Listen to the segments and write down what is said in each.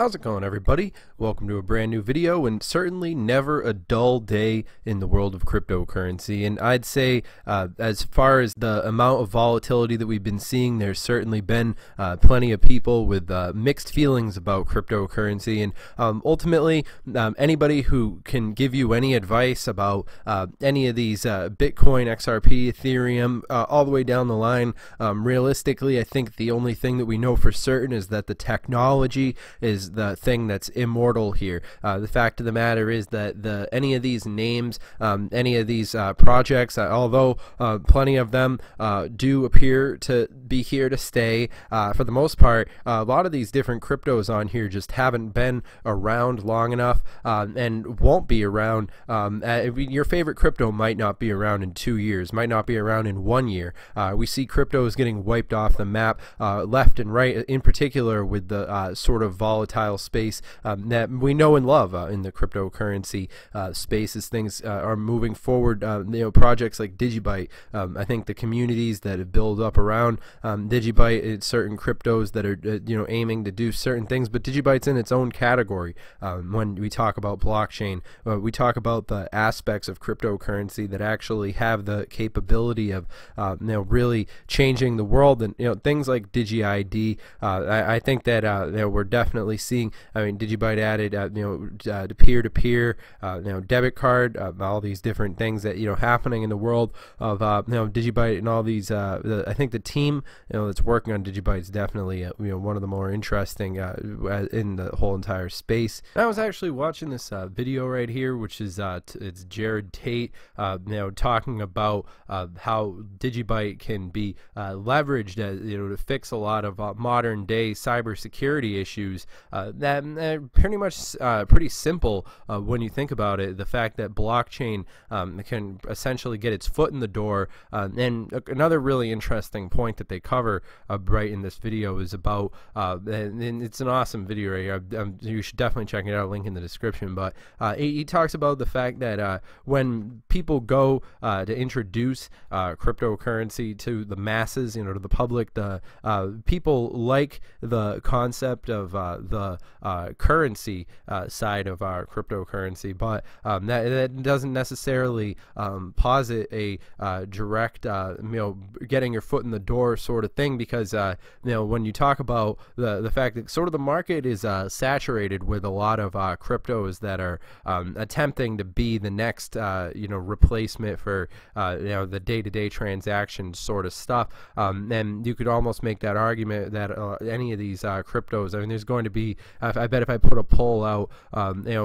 How's it going, everybody? Welcome to a brand new video, and certainly never a dull day in the world of cryptocurrency. And I'd say as far as the amount of volatility that we've been seeing, there's certainly been plenty of people with mixed feelings about cryptocurrency. And ultimately, anybody who can give you any advice about any of these Bitcoin, XRP, Ethereum, all the way down the line, realistically, I think the only thing that we know for certain is that the technology is the thing that's immortal here. The fact of the matter is that any of these names, any of these projects, although plenty of them do appear to be here to stay, for the most part, a lot of these different cryptos on here just haven't been around long enough and won't be around. Your favorite crypto might not be around in 2 years, might not be around in 1 year. We see cryptos getting wiped off the map left and right, in particular with the sort of volatile space that we know and love in the cryptocurrency space as things are moving forward. Projects like DigiByte, I think the communities that have built up around DigiByte, it's certain cryptos that are aiming to do certain things, but DigiByte's in its own category. When we talk about blockchain, we talk about the aspects of cryptocurrency that actually have the capability of really changing the world, and things like DigiID. I think that we're definitely seeing. I mean, DigiByte added to peer-to-peer, debit card, all these different things that happening in the world of DigiByte and all these. I think the team that's working on DigiByte is definitely one of the more interesting in the whole entire space. I was actually watching this video right here, which is it's Jared Tate, talking about how DigiByte can be leveraged as, to fix a lot of modern day cybersecurity issues. That pretty much pretty simple when you think about it. The fact that blockchain can essentially get its foot in the door, and another really interesting point that they cover right in this video is about, and it's an awesome video right here. You should definitely check it out. Link in the description. But he talks about the fact that when people go to introduce cryptocurrency to the masses, to the public, the people like the concept of the currency side of our cryptocurrency, but that doesn't necessarily posit a direct getting your foot in the door sort of thing, because when you talk about the fact that sort of the market is saturated with a lot of cryptos that are attempting to be the next replacement for the day-to-day transaction sort of stuff, and you could almost make that argument that any of these cryptos, I mean, there's going to be, I bet if I put a poll out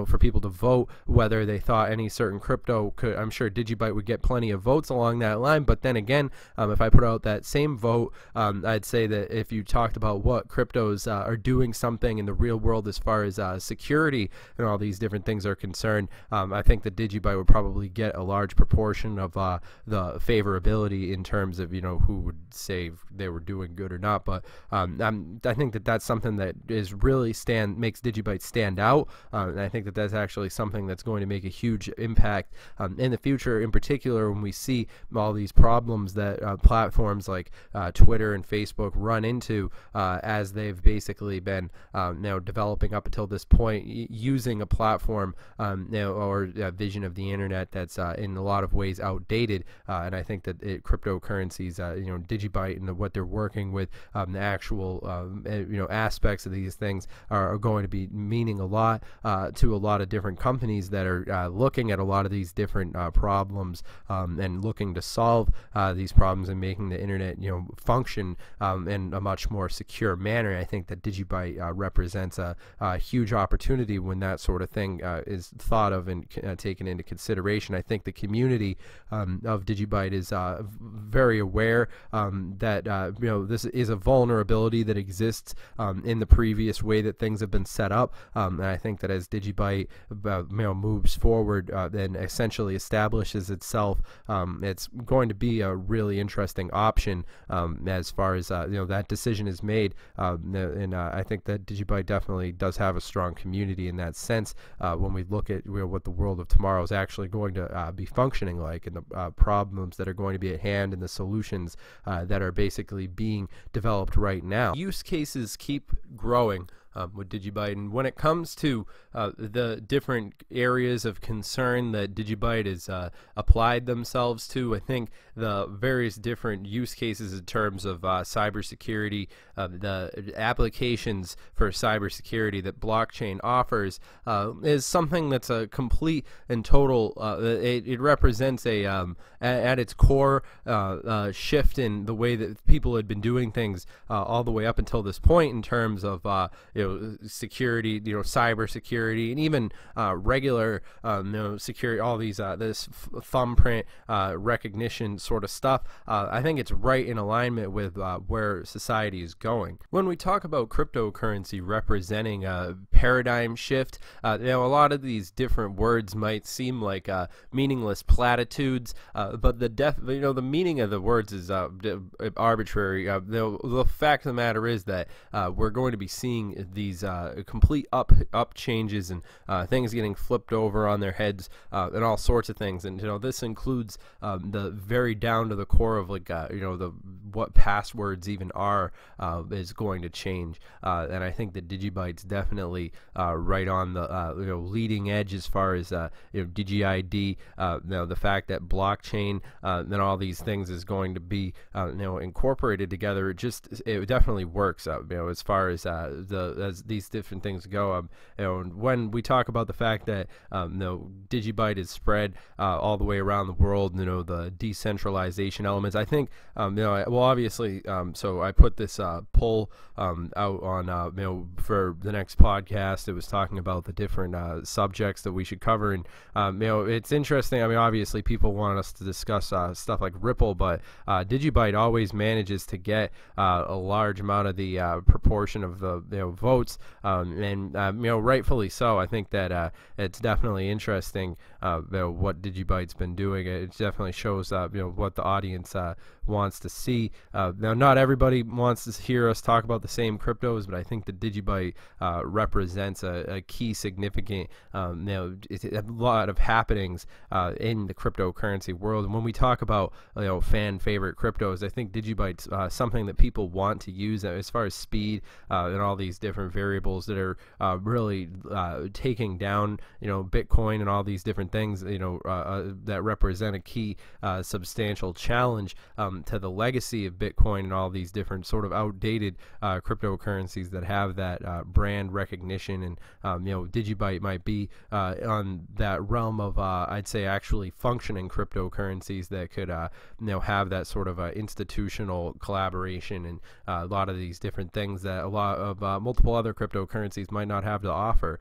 for people to vote whether they thought any certain crypto could, I'm sure DigiByte would get plenty of votes along that line. But then again, if I put out that same vote, I'd say that if you talked about what cryptos are doing something in the real world as far as security and all these different things are concerned, I think that DigiByte would probably get a large proportion of the favorability in terms of who would say they were doing good or not. But I think that that's something that is really makes DigiByte stand out, and I think that that's actually something that's going to make a huge impact in the future, in particular when we see all these problems that platforms like Twitter and Facebook run into as they've basically been now developing up until this point, using a platform or a vision of the internet that's in a lot of ways outdated. And I think that cryptocurrencies, DigiByte and what they're working with, the actual aspects of these things are going to be meaning a lot to a lot of different companies that are looking at a lot of these different problems and looking to solve these problems and making the internet function in a much more secure manner. I think that DigiByte represents a huge opportunity when that sort of thing is thought of and taken into consideration. I think the community of DigiByte is very aware that this is a vulnerability that exists in the previous way that things have been set up, and I think that as DigiByte moves forward and essentially establishes itself, it's going to be a really interesting option as far as that decision is made, and I think that DigiByte definitely does have a strong community in that sense when we look at what the world of tomorrow is actually going to be functioning like, and the problems that are going to be at hand, and the solutions that are basically being developed right now. Use cases keep growing with DigiByte. And when it comes to the different areas of concern that DigiByte has applied themselves to, I think the various different use cases in terms of cybersecurity, the applications for cybersecurity that blockchain offers is something that's a complete and total, it represents a, at its core, shift in the way that people had been doing things all the way up until this point in terms of security, cyber security, and even regular security, all these this thumbprint recognition sort of stuff. I think it's right in alignment with where society is going. When we talk about cryptocurrency representing a paradigm shift, a lot of these different words might seem like meaningless platitudes, but the meaning of the words is arbitrary. The fact of the matter is that we're going to be seeing these complete up changes and things getting flipped over on their heads and all sorts of things. And this includes the very down to the core of what passwords even are is going to change. And I think that DigiByte's definitely right on the leading edge as far as DigiID. The fact that blockchain and all these things is going to be incorporated together. It definitely works. As far as as these different things go. When we talk about the fact that DigiByte is spread all the way around the world, the decentralization elements, I think well, obviously, so I put this poll out on for the next podcast. It was talking about the different subjects that we should cover, and it's interesting. Obviously people want us to discuss stuff like Ripple, but DigiByte always manages to get a large amount of the proportion of the votes, and rightfully so. I think that it's definitely interesting what DigiByte's been doing. It definitely shows what the audience wants to see. Now, not everybody wants to hear us talk about the same cryptos, but I think that DigiByte represents a key significant, it's a lot of happenings in the cryptocurrency world. And when we talk about fan favorite cryptos, I think DigiByte's something that people want to use as far as speed and all these different variables that are really taking down Bitcoin and all these different things that represent a key substantial challenge to the legacy of Bitcoin and all these different sort of outdated cryptocurrencies that have that brand recognition. And DigiByte might be on that realm of I'd say actually functioning cryptocurrencies that could have that sort of institutional collaboration and a lot of these different things that a lot of multiple other cryptocurrencies might not have to offer.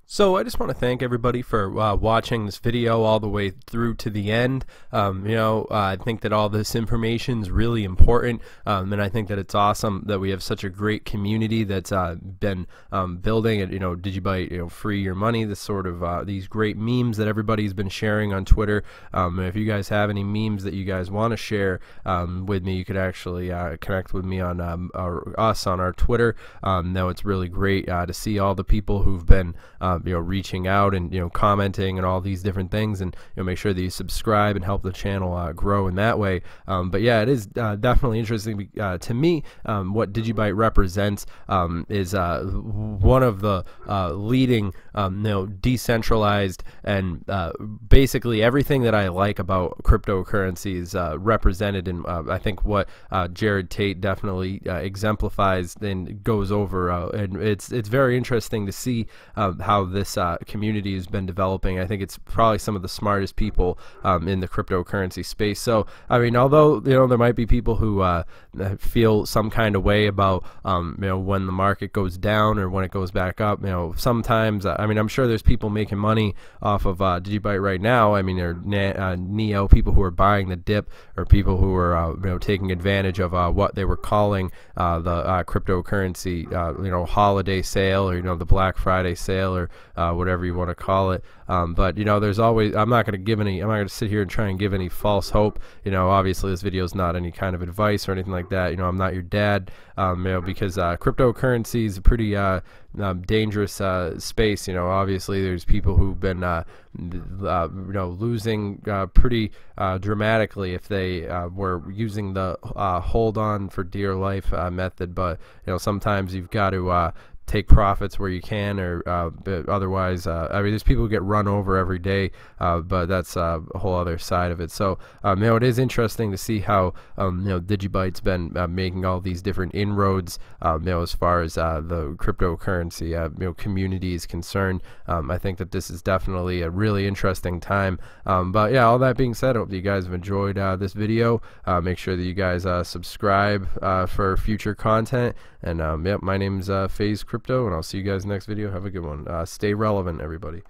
So I just want to thank everybody for watching this video all the way through to the end. I think that all this information is really important, and I think that it's awesome that we have such a great community that's been building it. DigiByte, free your money. This sort of these great memes that everybody's been sharing on Twitter. If you guys have any memes that you guys want to share with me, you could actually connect with me on us on our Twitter. Now it's really great to see all the people who've been reaching out and commenting and all these different things, and make sure that you subscribe and help the channel grow in that way. But yeah, it is definitely interesting to me. What DigiByte represents is one of the leading decentralized and basically everything that I like about cryptocurrencies represented in I think what Jared Tate definitely exemplifies and goes over, and it's very interesting to see how this community has been developing. I think it's probably some of the smartest people in the cryptocurrency space. So although there might be people who feel some kind of way about when the market goes down or when it goes back up, sometimes I'm sure there's people making money off of DigiByte right now. There are Neo people who are buying the dip, or people who are taking advantage of what they were calling the cryptocurrency holiday sale, or the Black Friday sale, or whatever you want to call it. But you know, there's always, I'm not going to sit here and try and give any false hope. You know, obviously this video is not any kind of advice or anything like that. You know, I'm not your dad, you know, because cryptocurrency is a pretty dangerous space. You know, obviously there's people who've been you know, losing pretty dramatically if they were using the hold on for dear life method. But you know, sometimes you've got to take profits where you can, or otherwise, I mean, there's people who get run over every day, but that's a whole other side of it. So, you know, it is interesting to see how, you know, DigiByte's been making all these different inroads, you know, as far as the cryptocurrency, you know, community is concerned. I think that this is definitely a really interesting time. But yeah, all that being said, I hope you guys have enjoyed this video. Make sure that you guys subscribe for future content. And yep, my name's faze Crypto, and I'll see you guys next video. Have a good one. Stay relevant, everybody.